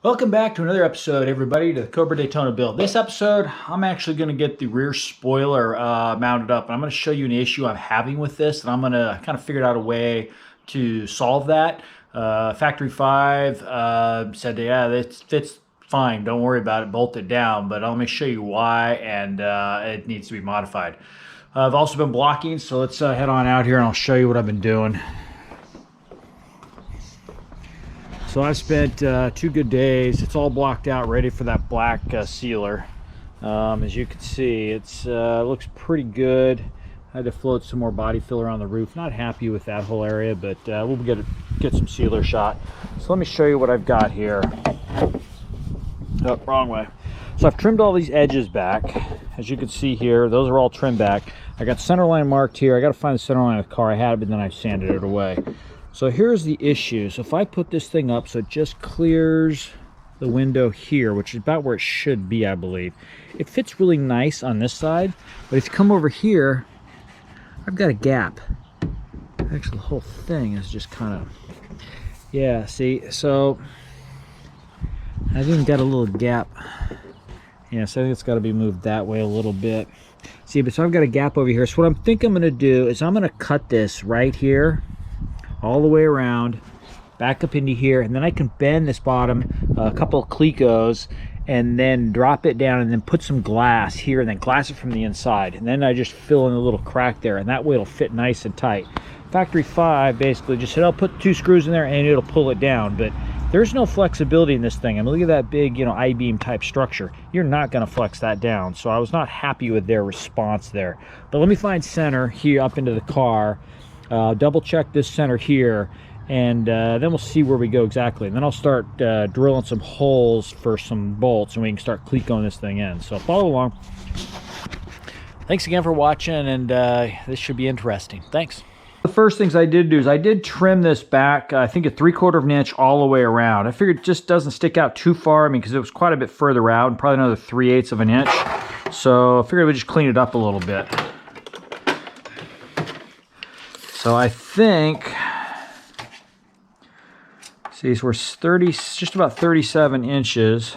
Welcome back to another episode, everybody, to the Cobra Daytona build. This episode, I'm actually going to get the rear spoiler mounted up. And I'm going to show you an issue I'm having with this, and I'm going to kind of figure out a way to solve that. Factory 5 said, yeah, it fits fine, don't worry about it, bolt it down. But let me show you why, and it needs to be modified. I've also been blocking, so let's head on out here and I'll show you what I've been doing. So I've spent 2 good days. It's all blocked out, ready for that black sealer. As you can see, it looks pretty good. I had to float some more body filler on the roof. Not happy with that whole area, but we'll get some sealer shot. So let me show you what I've got here. Oh, wrong way. So I've trimmed all these edges back. As you can see here, those are all trimmed back. I got center line marked here. I got to find the center line of the car. I had it, but then I sanded it away. So here's the issue. So if I put this thing up so it just clears the window here, which is about where it should be, I believe. It fits really nice on this side, but if you come over here, I've got a gap. Actually, the whole thing is just kind of, yeah, see, so I've even got a little gap. Yeah, so I think it's got to be moved that way a little bit. See, but so I've got a gap over here. So what I'm thinking I'm going to do is I'm going to cut this right here all the way around, back up into here, and then I can bend this bottom a couple of clecos and then drop it down and then put some glass here and then glass it from the inside, and then I just fill in a little crack there, and that way it'll fit nice and tight. Factory 5 basically just said I'll put 2 screws in there and it'll pull it down, but there's no flexibility in this thing. I mean, look at that big, I-beam type structure. You're not going to flex that down, so I was not happy with their response there. But let me find center here up into the car. Double check this center here, and then we'll see where we go exactly. And then I'll start drilling some holes for some bolts, and we can start clecoing this thing in. So follow along. Thanks again for watching, and this should be interesting. Thanks. The first things I did do is I did trim this back, I think a 3/4 of an inch all the way around. I figured it just doesn't stick out too far, I mean, because it was quite a bit further out, and probably another 3/8 of an inch. So I figured we'd just clean it up a little bit. So I think, see, so we're just about 37 inches.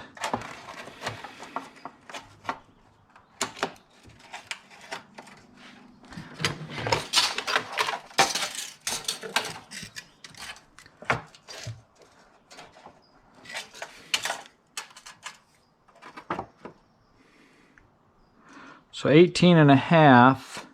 So 18 and a half.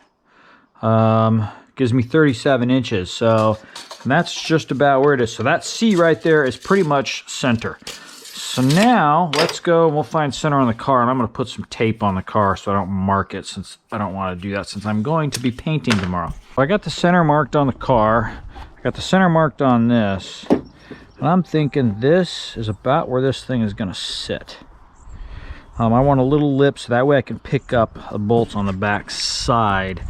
Gives me 37 inches, so that's just about where it is. So that C right there is pretty much center. So now let's go and we'll find center on the car, and I'm going to put some tape on the car so I don't mark it, since I don't want to do that since I'm going to be painting tomorrow. I got the center marked on the car. I got the center marked on this, and I'm thinking this is about where this thing is going to sit. I want a little lip so that way I can pick up the bolts on the back side.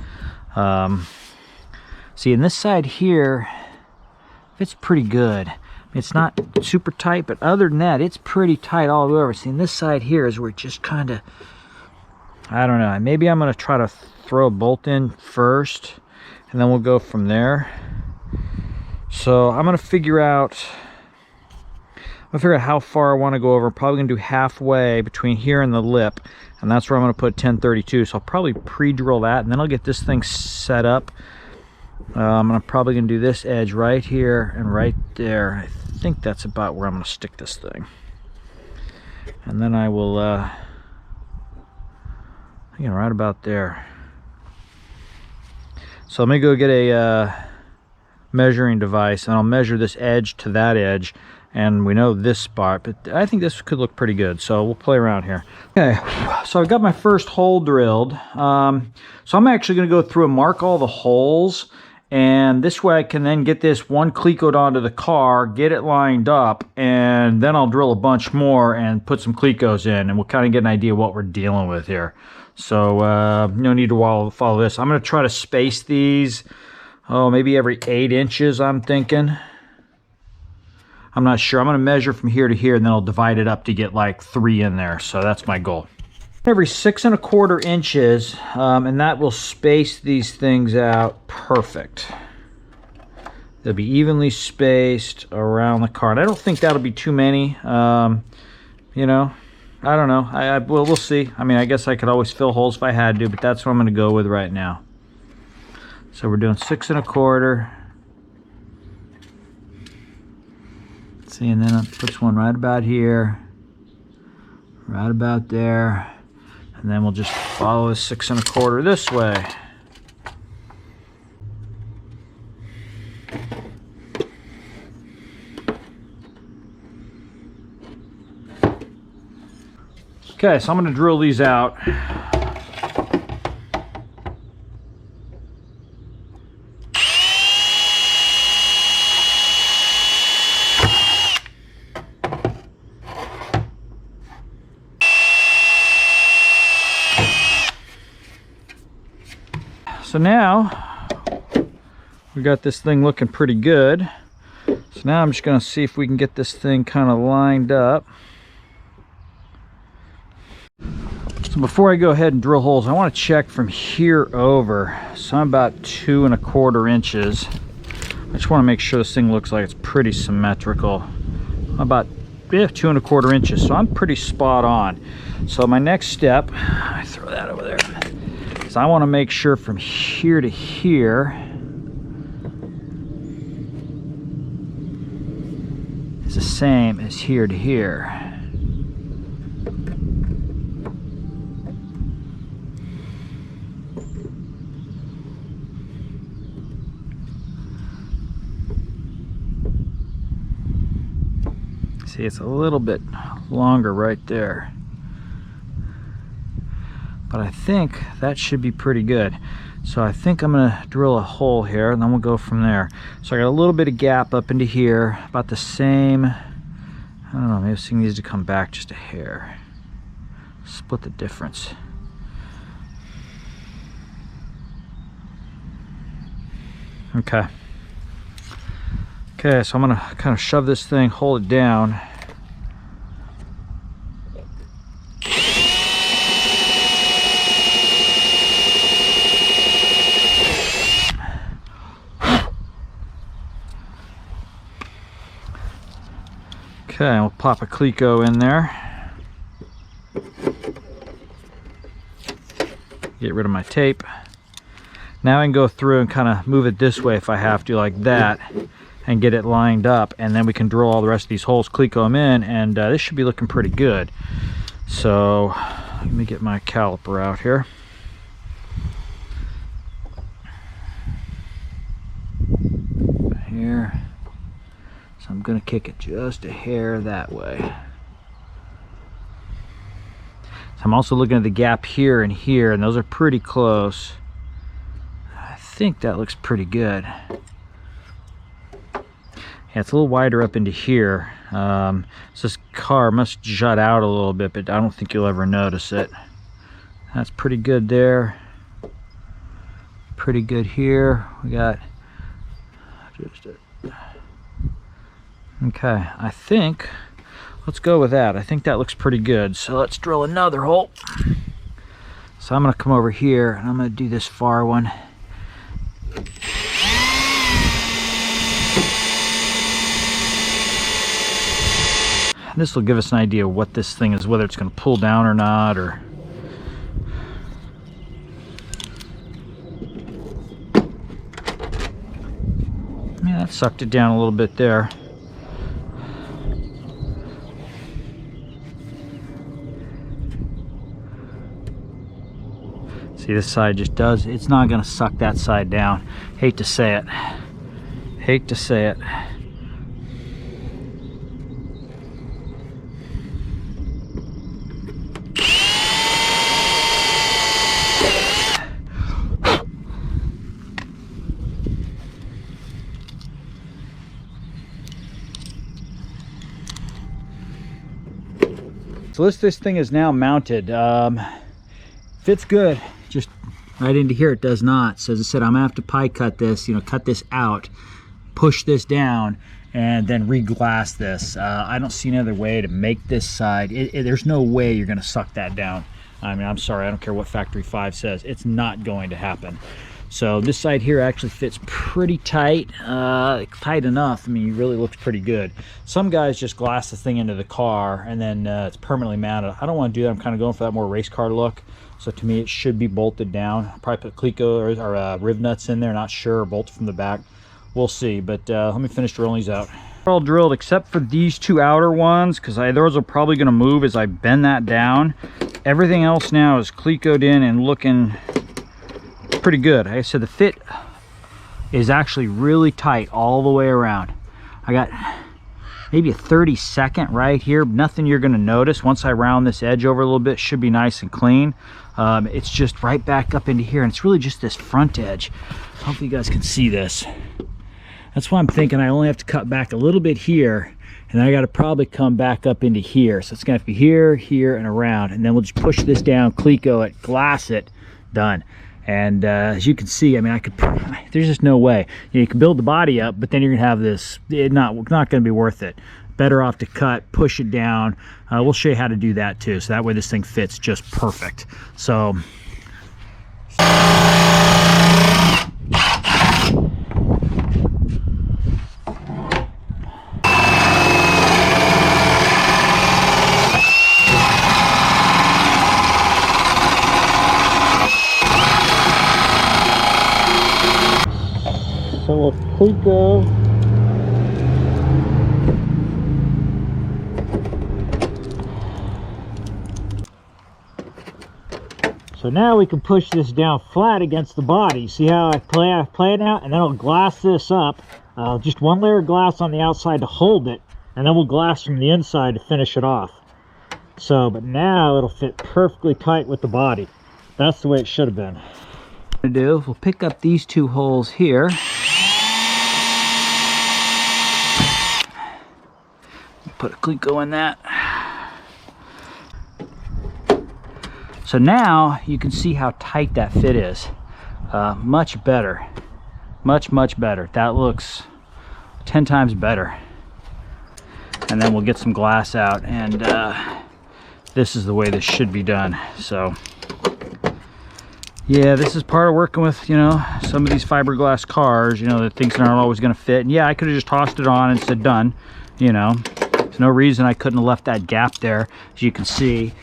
See, in this side here, it's pretty good. It's not super tight, but other than that, it's pretty tight all the way over. See, in this side here is where it just kind of, I don't know. Maybe I'm going to try to throw a bolt in first, and then we'll go from there. So I'm going to figure out how far I want to go over. I'm probably going to do halfway between here and the lip, and that's where I'm going to put 1032. So I'll probably pre-drill that, and then I'll get this thing set up. I'm probably going to do this edge right here and right there. I think that's about where I'm going to stick this thing. And then I will, right about there. So let me go get a measuring device, and I'll measure this edge to that edge. And we know this spot, but I think this could look pretty good, so we'll play around here. Okay, so I've got my first hole drilled. So I'm actually going to go through and mark all the holes, and this way I can then get this one clecoed onto the car, get it lined up, and then I'll drill a bunch more and put some clecos in, and we'll kind of get an idea of what we're dealing with here. So no need to follow this. I'm going to try to space these, maybe every 8 inches, I'm thinking. I'm not sure. I'm going to measure from here to here, and then I'll divide it up to get like 3 in there. So that's my goal. Every 6 1/4 inches, and that will space these things out perfect. They'll be evenly spaced around the car. And I don't think that'll be too many. You know, I don't know. We'll see. I mean, I guess I could always fill holes if I had to, but that's what I'm going to go with right now. So we're doing 6 1/4. See, and then it puts one right about here, right about there, and then we'll just follow 6 1/4 this way. Okay, so I'm going to drill these out. So now we got this thing looking pretty good. So now I'm just going to see if we can get this thing kind of lined up. So before I go ahead and drill holes, I want to check from here over. So I'm about 2 1/4 inches. I just want to make sure this thing looks like it's pretty symmetrical. About 2 1/4 inches, so I'm pretty spot on. So my next step, I throw that over there. So I want to make sure from here to here is the same as here to here. See, it's a little bit longer right there, but I think that should be pretty good. So I think I'm gonna drill a hole here and then we'll go from there. So I got a little bit of gap up into here, about the same. I don't know, maybe this thing needs to come back just a hair. Split the difference. Okay. Okay, so I'm gonna kind of shove this thing, hold it down. Okay, we'll pop a cleco in there. Get rid of my tape. Now I can go through and kind of move it this way if I have to, like that, and get it lined up, and then we can drill all the rest of these holes, cleco them in, and this should be looking pretty good. So let me get my caliper out here. Here. So I'm going to kick it just a hair that way. So I'm also looking at the gap here and here, and those are pretty close. I think that looks pretty good. Yeah, it's a little wider up into here. So this car must jut out a little bit, but I don't think you'll ever notice it. That's pretty good there. Pretty good here. We got just a... Okay, I think, let's go with that. I think that looks pretty good. So let's drill another hole. So I'm gonna come over here and I'm gonna do this far one. This will give us an idea of what this thing is, whether it's gonna pull down or not, or... Yeah, that sucked it down a little bit there. See, this side just does, it's not gonna suck that side down. Hate to say it. Hate to say it. So this thing is now mounted. Fits good. Just right into here it does not. So as I said, I'm gonna have to pie cut this, you know, cut this out, push this down, and then re-glass this. I don't see another way to make this side. There's no way you're gonna suck that down. I mean, I'm sorry, I don't care what Factory 5 says. It's not going to happen. So this side here actually fits pretty tight, tight enough. I mean, it really looks pretty good. Some guys just glass the thing into the car and then it's permanently mounted. I don't want to do that. I'm kind of going for that more race car look. So to me, it should be bolted down. I'll probably put cleco or riv nuts in there, not sure, or bolted from the back. We'll see, but let me finish drilling these out. They're all drilled except for these two outer ones, because those are probably going to move as I bend that down. Everything else now is clecoed in and looking pretty good. Like I said, the fit is actually really tight all the way around. I got maybe a 30-second right here. Nothing you're going to notice. Once I round this edge over a little bit, should be nice and clean. It's just right back up into here, and it's really just this front edge. Hopefully you guys can see this. That's why I'm thinking I only have to cut back a little bit here, and I got to probably come back up into here. So it's going to have to be here, here, and around, and then we'll just push this down, cleco it, glass it, done. And as you can see, I mean, there's just no way. You can build the body up, but then you're gonna have this, not gonna be worth it. Better off to cut, push it down. We'll show you how to do that too, so that way this thing fits just perfect. So we'll cleco. So now we can push this down flat against the body. See how I play it out? And then I'll glass this up. Just one layer of glass on the outside to hold it, and then we'll glass from the inside to finish it off. So, but now it'll fit perfectly tight with the body. That's the way it should have been. What we'll do, we'll pick up these two holes here. Put a cleco in that. So now you can see how tight that fit is. Much better. Much better. That looks 10 times better. And then we'll get some glass out, and this is the way this should be done. So yeah, this is part of working with, you know, some of these fiberglass cars, you know, the things that aren't always going to fit. And yeah, I could have just tossed it on and said done, you know. There's no reason I couldn't have left that gap there, as you can see,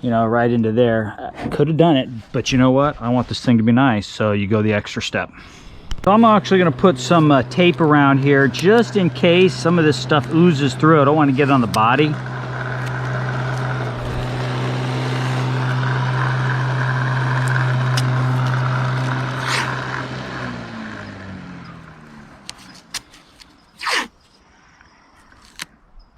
you know, right into there. I could have done it, but you know what? I want this thing to be nice, so you go the extra step. So I'm actually going to put some tape around here just in case some of this stuff oozes through. I don't want to get it on the body.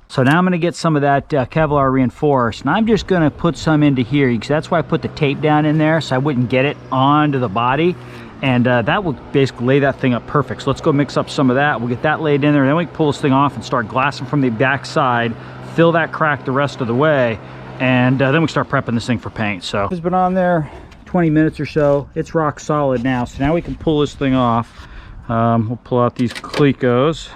So now I'm going to get some of that Kevlar reinforced, and I'm just going to put some into here, because that's why I put the tape down in there, so I wouldn't get it onto the body, and that will basically lay that thing up perfect. So let's go mix up some of that. We'll get that laid in there, and then we can pull this thing off and start glassing from the back side, fill that crack the rest of the way, and then we start prepping this thing for paint. So it's been on there 20 minutes or so. It's rock solid now, so now we can pull this thing off. We'll pull out these clecos.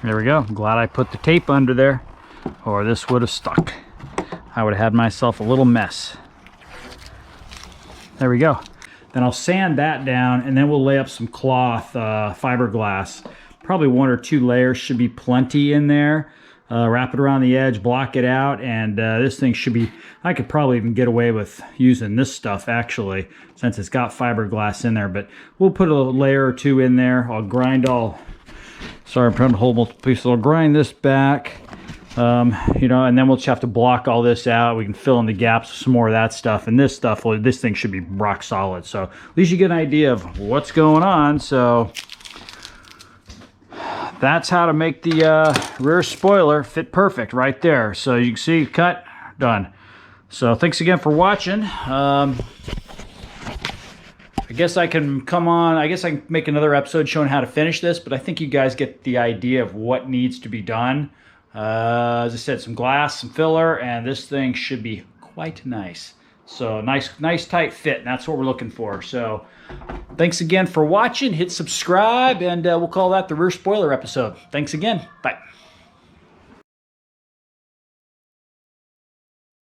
There we go. I'm glad I put the tape under there, or this would have stuck. I would have had myself a little mess. There we go. Then I'll sand that down, and then we'll lay up some cloth, fiberglass. Probably 1 or 2 layers should be plenty in there. Wrap it around the edge, block it out, and this thing should be, I could probably even get away with using this stuff actually, since it's got fiberglass in there, but we'll put a layer or 2 in there. I'll grind sorry, I'm trying to hold multiple pieces. I'll grind this back, you know, and then we'll just have to block all this out. We can fill in the gaps with some more of that stuff, and this stuff, well, this thing should be rock solid. So at least you get an idea of what's going on. So that's how to make the rear spoiler fit perfect right there. So you can see, cut, done. So thanks again for watching. I guess I can make another episode showing how to finish this, but I think you guys get the idea of what needs to be done. As I said, some glass, some filler, and this thing should be quite nice. So nice tight fit, and that's what we're looking for. So thanks again for watching. Hit subscribe, and we'll call that the rear spoiler episode. Thanks again. Bye.